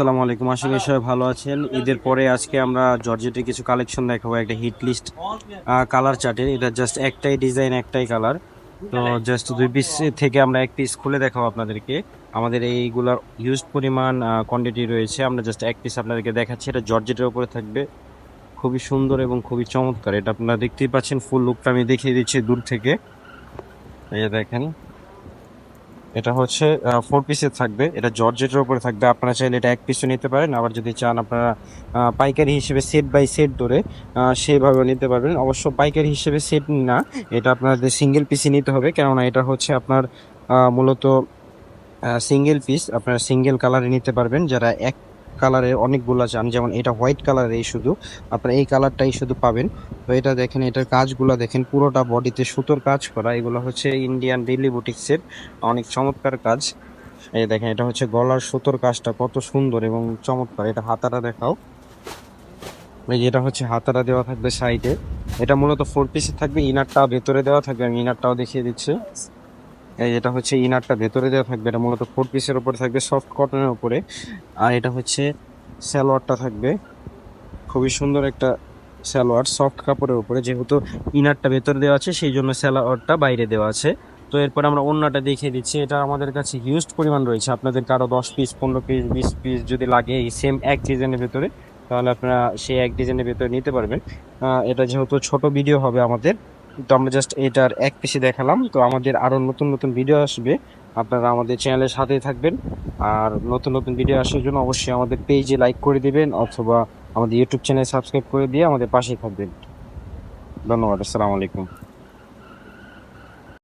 আসসালামু আলাইকুম। আশা করি সবাই ভালো আছেন। ঈদের পরে আজকে আমরা জর্জেটের কিছু কালেকশন দেখাবো, একটা হিট লিস্ট কালার চার্টের। এটা জাস্ট একটাই ডিজাইন, একটাই কালার। তো জাস্ট 2 পিস থেকে আমরা 1 পিস খুলে দেখাবো আপনাদেরকে। আমাদের এইগুলার হিউজ পরিমাণ কোয়ান্টিটি রয়েছে। আমরা জাস্ট 1 পিস আপনাদেরকে দেখাচ্ছি। এটা জর্জেটের উপরে থাকবে, খুবই সুন্দর এবং খুবই চমৎকার। এটা আপনারা দেখতেই পাচ্ছেন, ফুল লুকটা আমি দেখিয়ে দিচ্ছি দূর থেকে। এই যে দেখেন, এটা হচ্ছে 4 পিসের থাকবে। এটা জর্জেটের উপরে থাকবে। আপনারা চাইলে এটা 1 পিসও নিতে পারেন, আবার যদি চান আপনারা পাইকারি হিসেবে সেট বাই সেট ধরে সেভাবে নিতে পারবেন। অবশ্য পাইকারি হিসেবে সেট না, এটা আপনাদের সিঙ্গেল পিসই নিতে হবে, কেননা এটা হচ্ছে আপনার মূলত সিঙ্গেল পিস। আপনারা সিঙ্গেল কালারে নিতে পারবেন। যারা এক কালারের অনেকগুলো চান, যেমন এটা হোয়াইট কালারের, এই শুধু আপনারা এই কালারটাই শুধু পাবেন। তো এটা দেখেন, এটার কাজগুলো দেখেন, পুরোটা বডিতে সুতোর কাজ করা। এগুলো হচ্ছে ইন্ডিয়ান দিল্লি বুটিক্সের, অনেক চমৎকার কাজ। এই দেখেন, এটা হচ্ছে গলার সুতোর কাজটা কত সুন্দর এবং চমৎকার। এটা হাতাটা দেখাও। এই যে এটা হচ্ছে হাতাটা দেওয়া থাকবে সাইডে। এটা মূলত 4 পিসে থাকবে, ইনারটা ভেতরে দেওয়া থাকবে। আমি ইনারটাও দেখিয়ে দিচ্ছি। এই এটা হচ্ছে ইনারটা ভেতরে দেওয়া থাকবে। এটা মূলত 4 পিসের উপরে থাকবে, সফট কটনের উপরে। আর এটা হচ্ছে সালোয়ারটা থাকবে, খুবই সুন্দর একটা সালোয়ার, সফট কাপড়ের উপরে। যেহেতু ইনারটা ভেতরে দেওয়া আছে, সেই জন্য সালোয়ারটা বাইরে দেওয়া আছে। তো এরপর আমরা ওড়নাটা দেখিয়ে দিচ্ছি। এটা আমাদের কাছে হিউজ পরিমাণ রয়েছে। আপনাদের কারো 10 পিস, 15 পিস, 20 পিস যদি লাগে এই সেম এক ডিজাইনের ভেতরে, তাহলে আপনারা সেই এক ডিজাইনের ভেতরে নিতে পারবেন। এটা যেহেতু ছোট ভিডিও হবে আমাদের, তো আমরা জাস্ট এটার 1 পিসে দেখালাম। তো আমাদের আরো নতুন নতুন ভিডিও আসবে, আপনারা আমাদের চ্যানেলের সাথেই থাকবেন। আর নতুন নতুন ভিডিও আসার জন্য অবশ্যই আমাদের পেজে লাইক করে দিবেন, অথবা আমাদের ইউটিউব চ্যানেল সাবস্ক্রাইব করে দিয়ে আমাদের পাশেই থাকবেন। ধন্যবাদ। আসসালামু আলাইকুম।